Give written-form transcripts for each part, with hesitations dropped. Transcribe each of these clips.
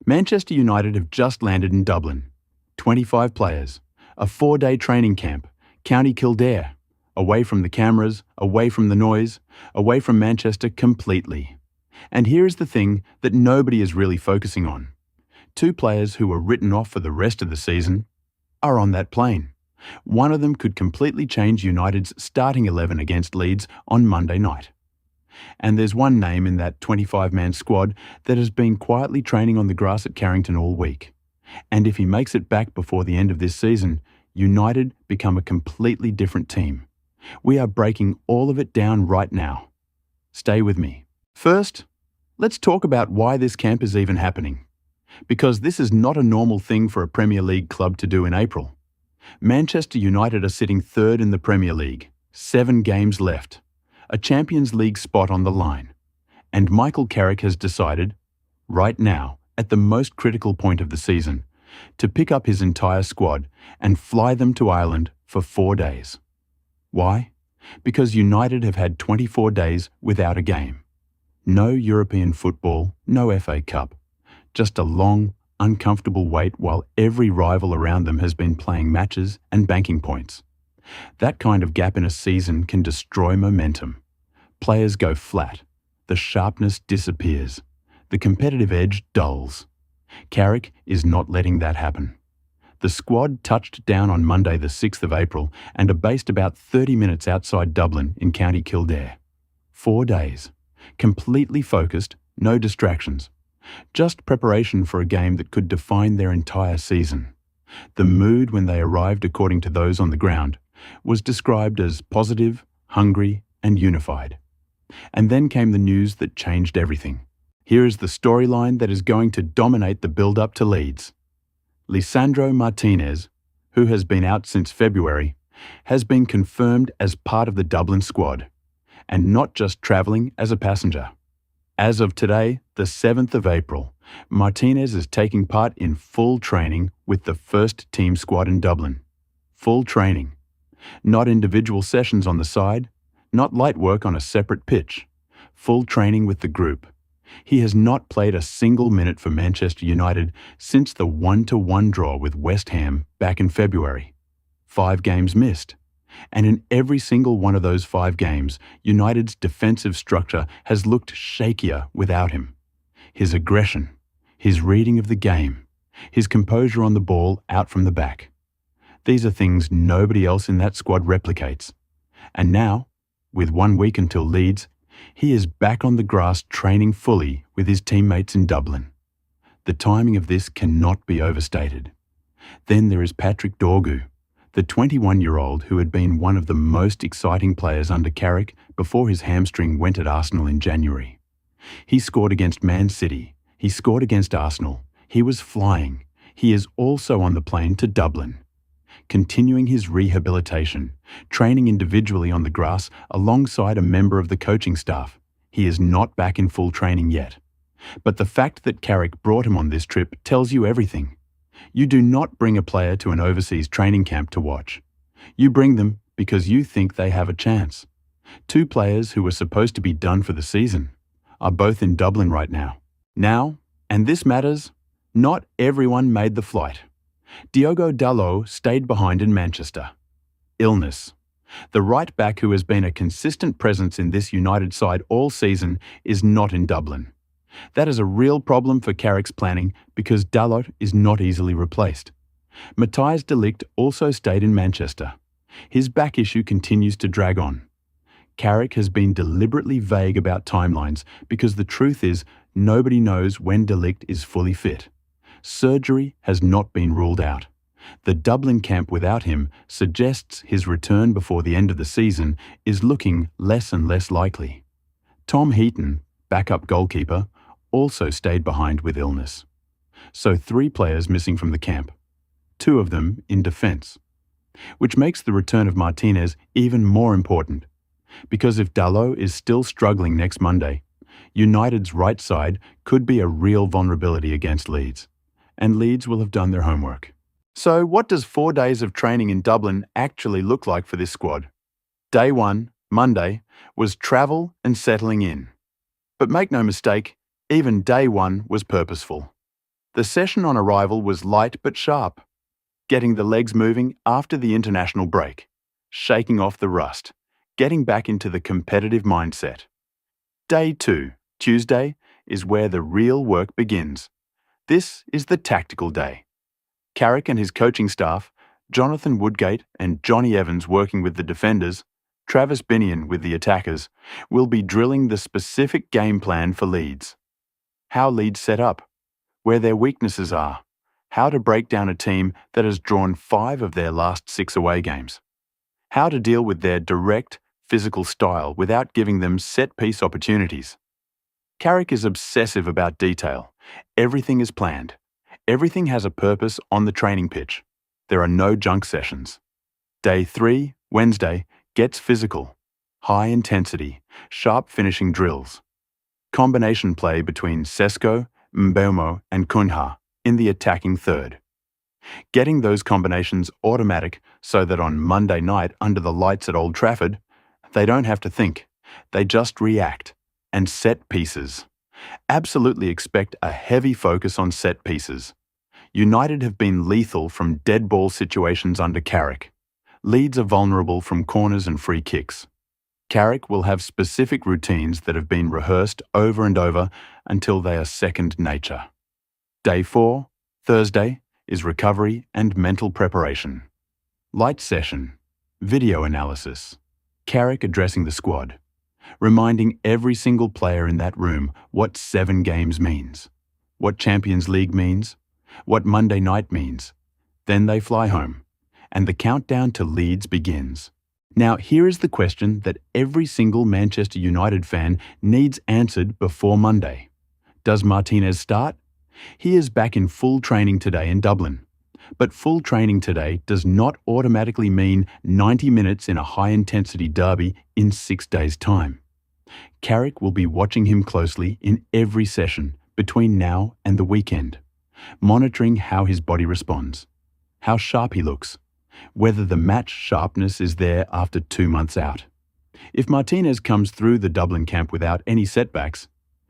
Manchester United have just landed in Dublin. 25 players, a 4-day training camp, County Kildare, away from the cameras, away from the noise, away from Manchester completely. And here is the thing that nobody is really focusing on. 2 players who were written off for the rest of the season are on that plane. One of them could completely change United's starting 11 against Leeds on Monday night. And there's one name in that 25-man squad that has been quietly training on the grass at Carrington all week. And if he makes it back before the end of this season, United become a completely different team. We are breaking all of it down right now. Stay with me. First, let's talk about why this camp is even happening. Because this is not a normal thing for a Premier League club to do in April. Manchester United are sitting 3rd in the Premier League, 7 games left, a Champions League spot on the line. And Michael Carrick has decided, right now, at the most critical point of the season, to pick up his entire squad and fly them to Ireland for 4 days. Why? Because United have had 24 days without a game. No European football, no FA Cup. Just a long, uncomfortable wait while every rival around them has been playing matches and banking points. That kind of gap in a season can destroy momentum. Players go flat. The sharpness disappears. The competitive edge dulls. Carrick is not letting that happen. The squad touched down on Monday the 6th of April and are based about 30 minutes outside Dublin in County Kildare. 4 days. Completely focused, no distractions. Just preparation for a game that could define their entire season. The mood when they arrived, according to those on the ground, was described as positive, hungry, and unified. And then came the news that changed everything. Here is the storyline that is going to dominate the build-up to Leeds. Lisandro Martinez, who has been out since February, has been confirmed as part of the Dublin squad, and not just travelling as a passenger. As of today, the 7th of April, Martinez is taking part in full training with the first team squad in Dublin. Full training. Not individual sessions on the side, not light work on a separate pitch. Full training with the group. He has not played a single minute for Manchester United since the 1-1 draw with West Ham back in February. 5 games missed. And in every single one of those 5 games, United's defensive structure has looked shakier without him. His aggression, his reading of the game, his composure on the ball out from the back. These are things nobody else in that squad replicates. And now, with 1 week until Leeds, he is back on the grass training fully with his teammates in Dublin. The timing of this cannot be overstated. Then there is Patrick Dorgu, the 21-year-old who had been one of the most exciting players under Carrick before his hamstring went at Arsenal in January. He scored against Man City. He scored against Arsenal. He was flying. He is also on the plane to Dublin, continuing his rehabilitation, training individually on the grass alongside a member of the coaching staff. He is not back in full training yet. But the fact that Carrick brought him on this trip tells you everything. You do not bring a player to an overseas training camp to watch. You bring them because you think they have a chance. 2 players who were supposed to be done for the season are both in Dublin right now. Now, and this matters, not everyone made the flight. Diogo Dalot stayed behind in Manchester. Illness. The right back who has been a consistent presence in this United side all season is not in Dublin. That is a real problem for Carrick's planning because Dalot is not easily replaced. Matthijs de Ligt also stayed in Manchester. His back issue continues to drag on. Carrick has been deliberately vague about timelines because the truth is nobody knows when de Ligt is fully fit. Surgery has not been ruled out. The Dublin camp without him suggests his return before the end of the season is looking less and less likely. Tom Heaton, backup goalkeeper, also stayed behind with illness. So 3 players missing from the camp, 2 of them in defence. Which makes the return of Martinez even more important. Because if Dalot is still struggling next Monday, United's right side could be a real vulnerability against Leeds. And Leeds will have done their homework. So what does 4 days of training in Dublin actually look like for this squad? Day 1, Monday, was travel and settling in. But make no mistake, even day 1 was purposeful. The session on arrival was light but sharp, getting the legs moving after the international break, shaking off the rust, getting back into the competitive mindset. Day 2, Tuesday, is where the real work begins. This is the tactical day. Carrick and his coaching staff, Jonathan Woodgate and Johnny Evans working with the defenders, Travis Binion with the attackers, will be drilling the specific game plan for Leeds. How Leeds set up, where their weaknesses are, how to break down a team that has drawn 5 of their last 6 away games, how to deal with their direct, physical style without giving them set-piece opportunities. Carrick is obsessive about detail. Everything is planned. Everything has a purpose on the training pitch. There are no junk sessions. Day 3, Wednesday, gets physical. High intensity, sharp finishing drills. Combination play between Sesko, Mbeumo and Cunha in the attacking third. Getting those combinations automatic so that on Monday night under the lights at Old Trafford, they don't have to think. They just react. And set pieces. Absolutely expect a heavy focus on set pieces. United have been lethal from dead ball situations under Carrick. Leeds are vulnerable from corners and free kicks. Carrick will have specific routines that have been rehearsed over and over until they are second nature. Day 4, Thursday, is recovery and mental preparation. Light session, video analysis, Carrick addressing the squad, reminding every single player in that room what 7 games means, what Champions League means, what Monday night means. Then they fly home, and the countdown to Leeds begins. Now, here is the question that every single Manchester United fan needs answered before Monday. Does Martinez start? He is back in full training today in Dublin. But full training today does not automatically mean 90 minutes in a high-intensity derby in 6 days' time. Carrick will be watching him closely in every session between now and the weekend, monitoring how his body responds, how sharp he looks, whether the match sharpness is there after 2 months out. If Martinez comes through the Dublin camp without any setbacks,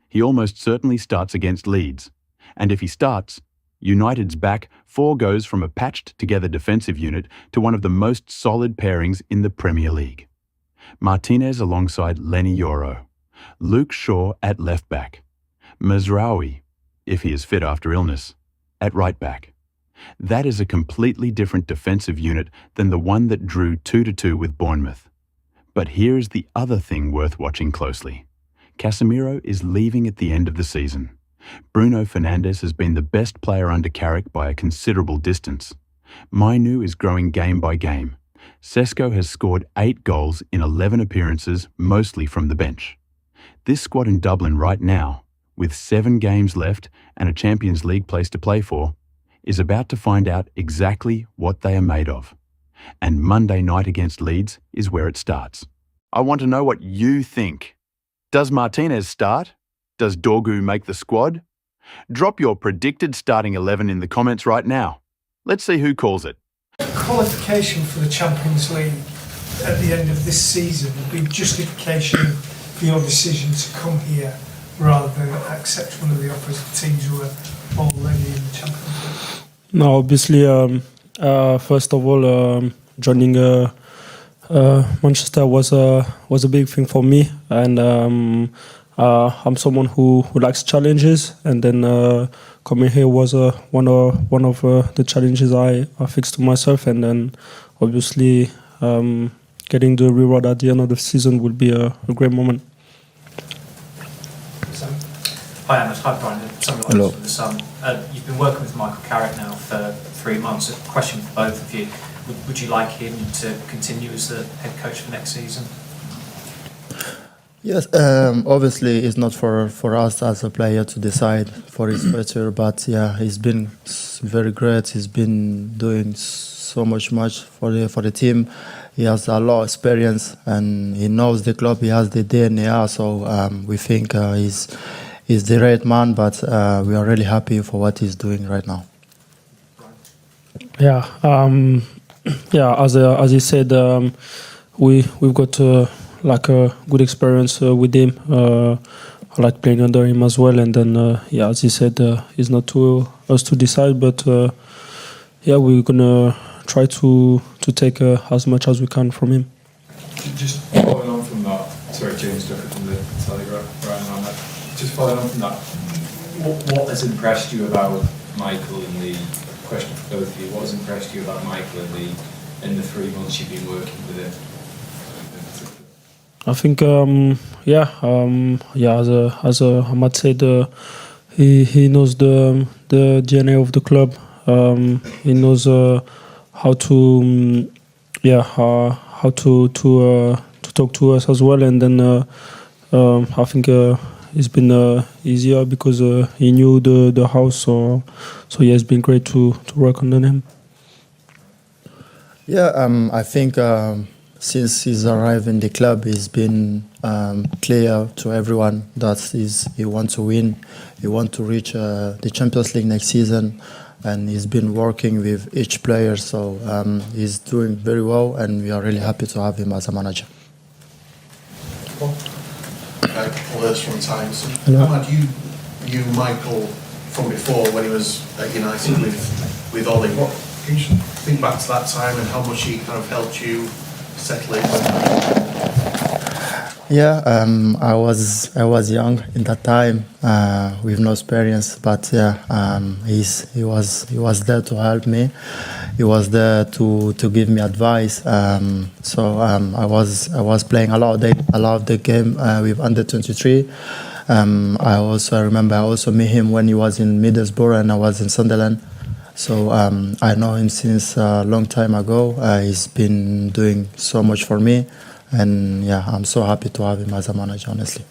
he almost certainly starts against Leeds. And if he starts, United's back 4 goes from a patched-together defensive unit to one of the most solid pairings in the Premier League. Martinez alongside Lenny Yoro, Luke Shaw at left-back, Mazraoui, if he is fit after illness, at right-back. That is a completely different defensive unit than the one that drew 2-2 with Bournemouth. But here is the other thing worth watching closely. Casemiro is leaving at the end of the season. Bruno Fernandes has been the best player under Carrick by a considerable distance. Mainoo is growing game by game. Sesko has scored 8 goals in 11 appearances, mostly from the bench. This squad in Dublin right now, with 7 games left and a Champions League place to play for, is about to find out exactly what they are made of. And Monday night against Leeds is where it starts. I want to know what you think. Does Martinez start? Does Dorgu make the squad? Drop your predicted starting 11 in the comments right now. Let's see who calls it. Qualification for the Champions League at the end of this season will be justification for your decision to come here rather than accept one of the opposite teams who are already in the Champions League? No, obviously, first of all, joining Manchester was a big thing for me, and I'm someone who likes challenges, and then coming here was one of the challenges I fixed to myself, and then obviously getting the reward at the end of the season will be a great moment. Hi Amos, hi Bryan. Hello. You've been working with Michael Carrick now for 3 months. A question for both of you. Would you like him to continue as the head coach for next season? Yes, obviously it's not for us as a player to decide for his future, but yeah, he's been very great. He's been doing so much for the team. He has a lot of experience and he knows the club. He has the DNA, so we think he's the right man, but we are really happy for what he's doing right now. Yeah, as you said, we've got like a good experience with him. I like playing under him as well, and then as you said, he's not too us to decide. But yeah, we're gonna try to take as much as we can from him. Just following on from that, sorry, James Ducker from the Telegraph, Bryan on that. Just following on from that, what has impressed you about Michael in the question for both of you? What has impressed you about Michael in the 3 months you've been working with him? I think as Ahmad said, he knows the DNA of the club. He knows how to how to talk to us as well, and then I think it's been easier because he knew the house. So yeah, it's been great to work under him. Yeah, I think since he's arrived in the club, he's been clear to everyone that he wants to win, he wants to reach the Champions League next season, and he's been working with each player. So he's doing very well, and we are really happy to have him as a manager. Words from Times. Hello. Ahmad, you knew Michael from before when he was at United with Ollie. What can you think back to that time and how much he kind of helped you settle in? Yeah, I was young in that time with no experience, but yeah, he was there to help me. He was there to give me advice. So I was playing a lot of the game with under 23. I remember I met him when he was in Middlesbrough and I was in Sunderland. So I know him since a long time ago. He's been doing so much for me, and yeah, I'm so happy to have him as a manager, honestly.